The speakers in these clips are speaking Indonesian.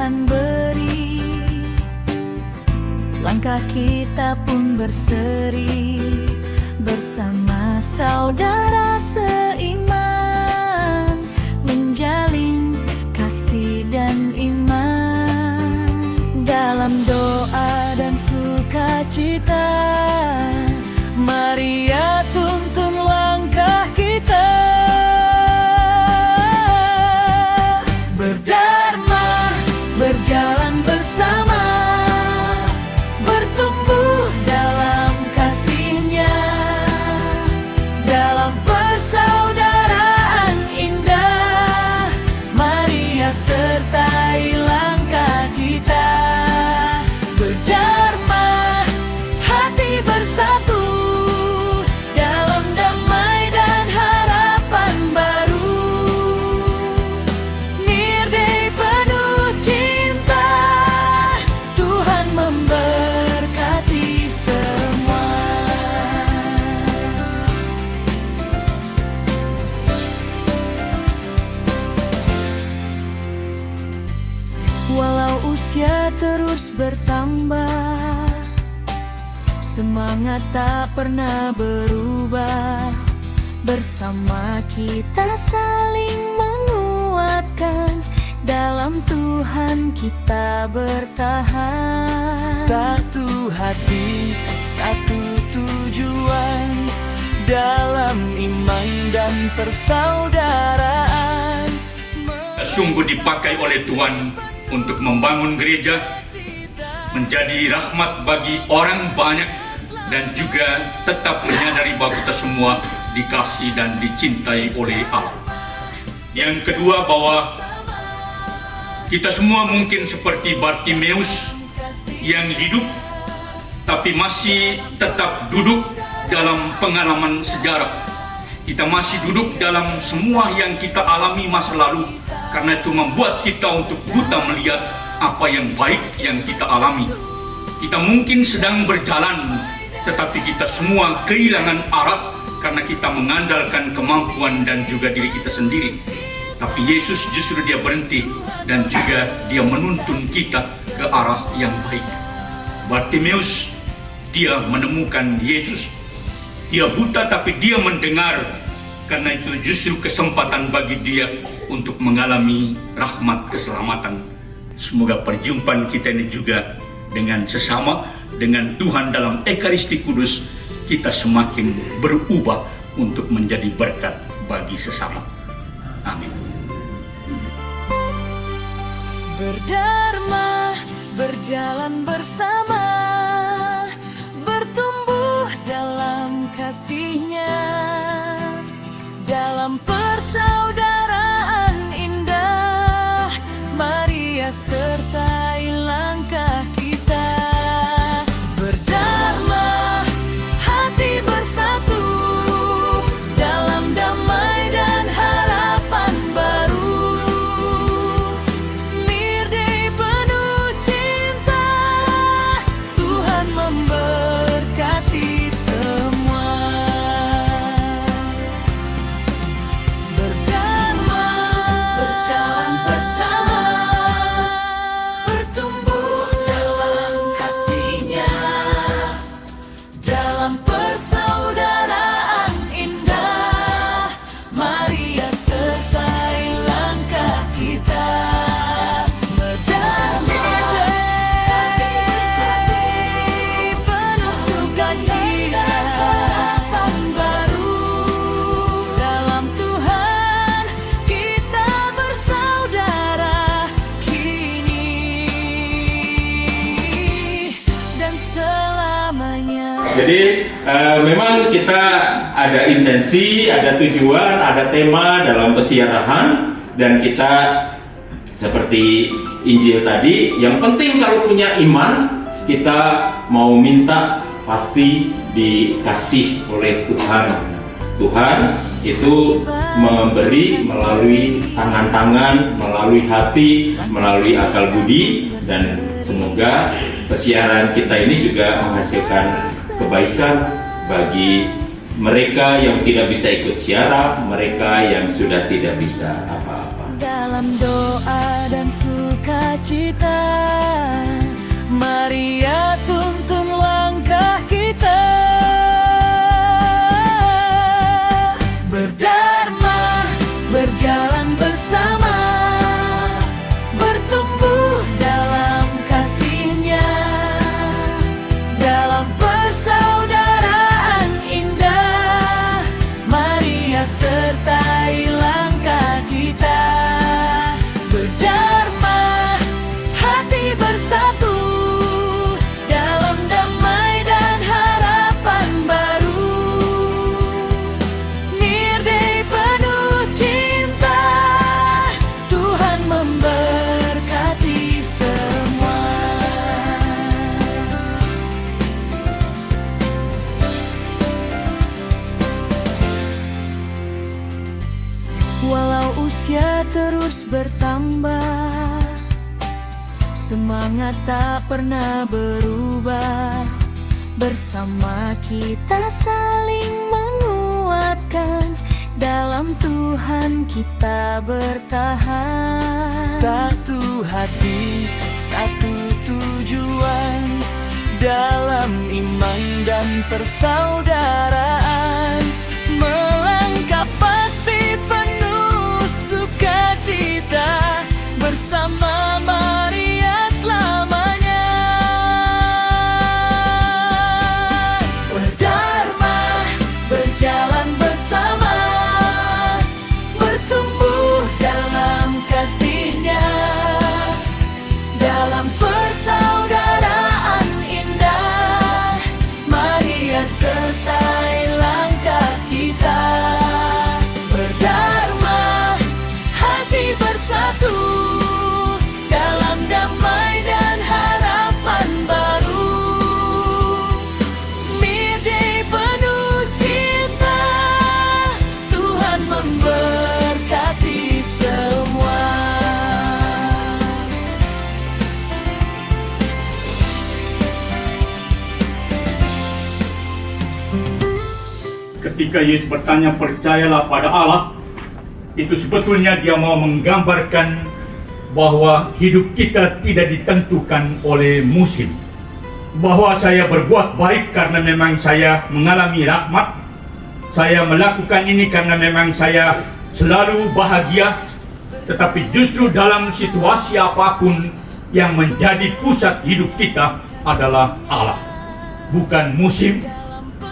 Tuhan beri, langkah kita pun berseri bersama saudara seiman, menjalin kasih dan iman dalam doa dan sukacita. Mari ya tuntun langkah kita, berdharma, berjalan bersama, bertumbuh dalam kasih-Nya, dalam persaudaraan indah. Mari ya sertai langkah kita, berdharma, hati bersatu dalam damai dan harapan baru. Nirde penuh cinta, Tuhan memberkati semua. Walau usia terus bertambah, semangat tak pernah berubah. Bersama kita saling menguatkan, dalam Tuhan kita bertahan. Satu hati, satu tujuan, dalam iman dan persaudaraan. Sungguh dipakai oleh Tuhan untuk membangun gereja, menjadi rahmat bagi orang banyak, dan juga tetap menyadari bahwa kita semua dikasihi dan dicintai oleh Allah. Yang kedua, bahwa kita semua mungkin seperti Bartimeus yang hidup tapi masih tetap duduk dalam pengalaman sejarah. Kita masih duduk dalam semua yang kita alami masa lalu, karena itu membuat kita untuk buta melihat apa yang baik yang kita alami. Kita mungkin sedang berjalan, tetapi kita semua kehilangan arah karena kita mengandalkan kemampuan dan juga diri kita sendiri. Tapi Yesus justru dia berhenti dan juga dia menuntun kita ke arah yang baik. Bartimeus, dia menemukan Yesus. Dia buta tapi dia mendengar, karena itu justru kesempatan bagi dia untuk mengalami rahmat keselamatan. Semoga perjumpaan kita ini juga dengan sesama, dengan Tuhan dalam Ekaristi Kudus, kita semakin berubah untuk menjadi berkat bagi sesama. Amin. Berdharma, berjalan bersama, bertumbuh dalam kasih-Nya, dalam persaudaraan indah. Mari ya sertai langkah kita, berdharma, hati bersatu dalam damai dan harapan baru. Nirde penuh cinta, Tuhan memberkati semua. Berdharma, berjalan bersama, bertumbuh dalam kasih-Nya, dalam persaudaraan indah. Mari ya sertai langkah kita, berdharma, hati bersatu, penuh sukacita, harapan baru. Dalam Tuhan kita bersaudara kini dan selamanya. Jadi memang kita ada intensi, ada tujuan, ada tema dalam pesiarahan, dan kita seperti Injil tadi, yang penting kalau punya iman, kita mau minta pasti dikasih oleh Tuhan. Tuhan itu memberi melalui tangan-tangan, melalui hati, melalui akal budi, dan semoga pesiaran kita ini juga menghasilkan kebaikan bagi mereka yang tidak bisa ikut siaran, mereka yang sudah tidak bisa apa-apa. Dalam doa dan sukacita sukacita. Mari ya tuntun langkah kita, berdharma, berjalan bersama, bertumbuh dalam kasih-Nya, dalam persaudaraan indah. Mari ya sertai langkah kita, berdharma, hati bersatu, dalam damai dan harapan baru. Nirdei penuh cinta, Tuhan memberkati semua. Walau usia terus bertambah, semangat tak pernah berubah. Bersama kita saling menguatkan, dalam Tuhan kita bertahan. Satu hati, satu tujuan, dalam iman dan persaudaraan. Melangkah pasti penuh sukacita, bersama Maria selamanya. Berdharma, berjalan bersama, bertumbuh dalam kasih-Nya, dalam persaudaraan indah. Maria sertai langkah kita, berdharma, hati bersatu, dalam damai dan harapan baru. Nirdei penuh cinta, Tuhan memberkati semua. Ketika Yesus bertanya, percayalah pada Allah, itu sebetulnya dia mau menggambarkan bahwa hidup kita tidak ditentukan oleh musim. Bahwa saya berbuat baik karena memang saya mengalami rahmat, saya melakukan ini karena memang saya selalu bahagia. Tetapi justru dalam situasi apapun, yang menjadi pusat hidup kita adalah Allah. Bukan musim,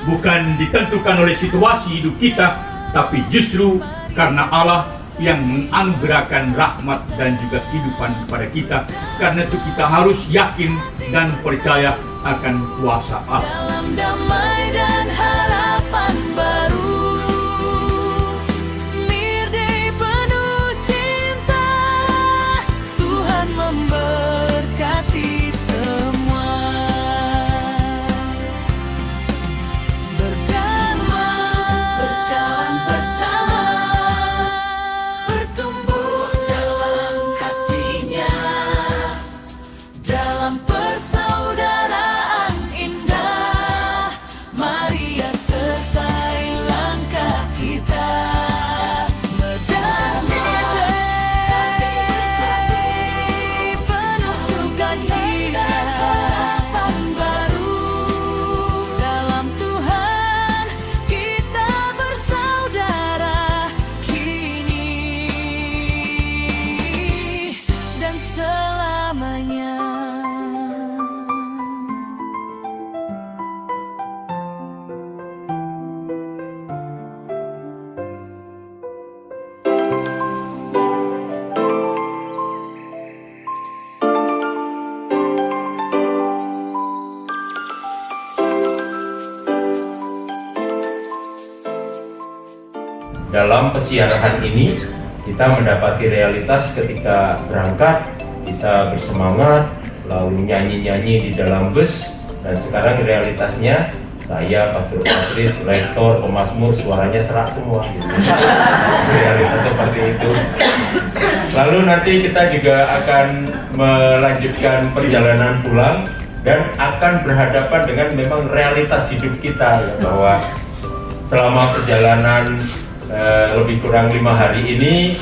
bukan ditentukan oleh situasi hidup kita, tapi justru karena Allah yang menganugerahkan rahmat dan juga kehidupan kepada kita. Karena itu kita harus yakin dan percaya akan kuasa Allah. Dalam damai dan harapan baru, nirdei penuh cinta, Tuhan memberkati semua. Berdharma, berjalan bersama, bertumbuh dalam kasih-Nya, dalam persaudaraan indah. Maria sertai langkah kita, berdharma, penuh sukacita, harapan baru. Dalam Tuhan kita bersaudara, kini dan selamanya. Dalam pesiarahan ini kita mendapati realitas ketika berangkat, kita bersemangat, lalu nyanyi-nyanyi di dalam bus, dan sekarang realitasnya saya, Pastor Patris, lektor, pemazmur, suaranya serak semua gitu. Realitas seperti itu. Lalu nanti kita juga akan melanjutkan perjalanan pulang dan akan berhadapan dengan memang realitas hidup kita, ya, bahwa selama perjalanan lebih kurang 5 hari ini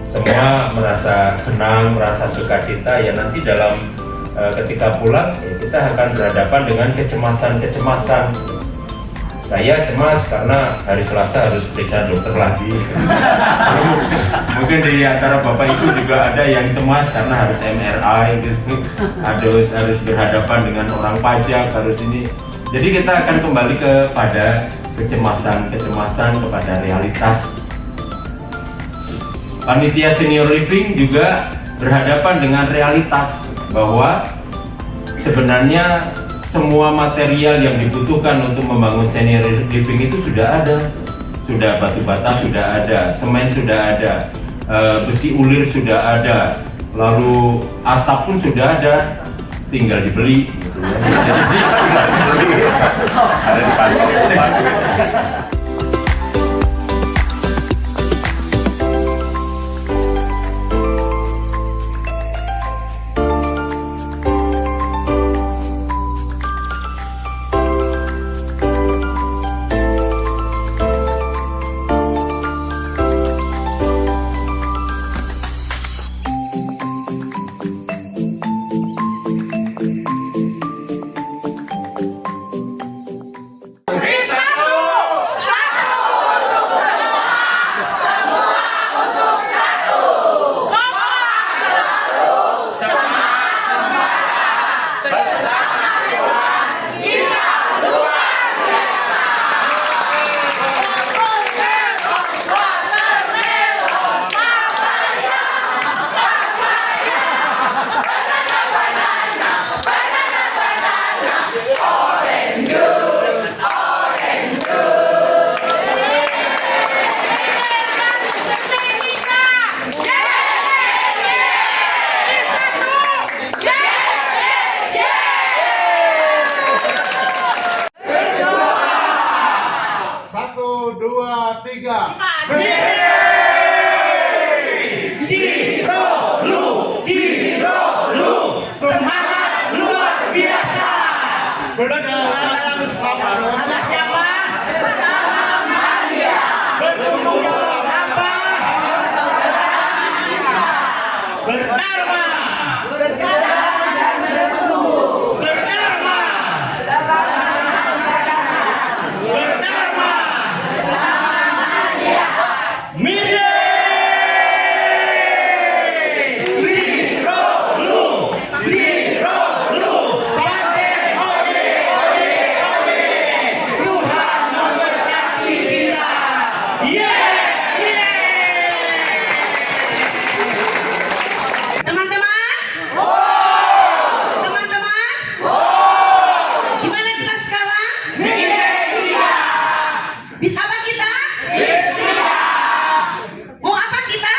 semua merasa senang, merasa sukacita. Ya nanti dalam ketika pulang ya kita akan berhadapan dengan kecemasan. Saya cemas karena hari Selasa harus periksa dokter lagi. Mungkin di antara Bapak Ibu juga ada yang cemas karena harus MRI gitu. harus berhadapan dengan orang pajak, harus ini. Jadi kita akan kembali kepada kecemasan kepada realitas. Panitia Senior Living juga berhadapan dengan realitas bahwa sebenarnya semua material yang dibutuhkan untuk membangun senior living itu sudah ada. Sudah batu bata sudah ada, semen sudah ada, besi ulir sudah ada, lalu atap pun sudah ada, tinggal dibeli gitu ya. Ada di pasar. Satu, dua, tiga. Ciro, semangat luar biasa. Berjalan bersama siapa? Bertemu dalam apa? Berdharma. Bisa apa kita? Mau apa kita?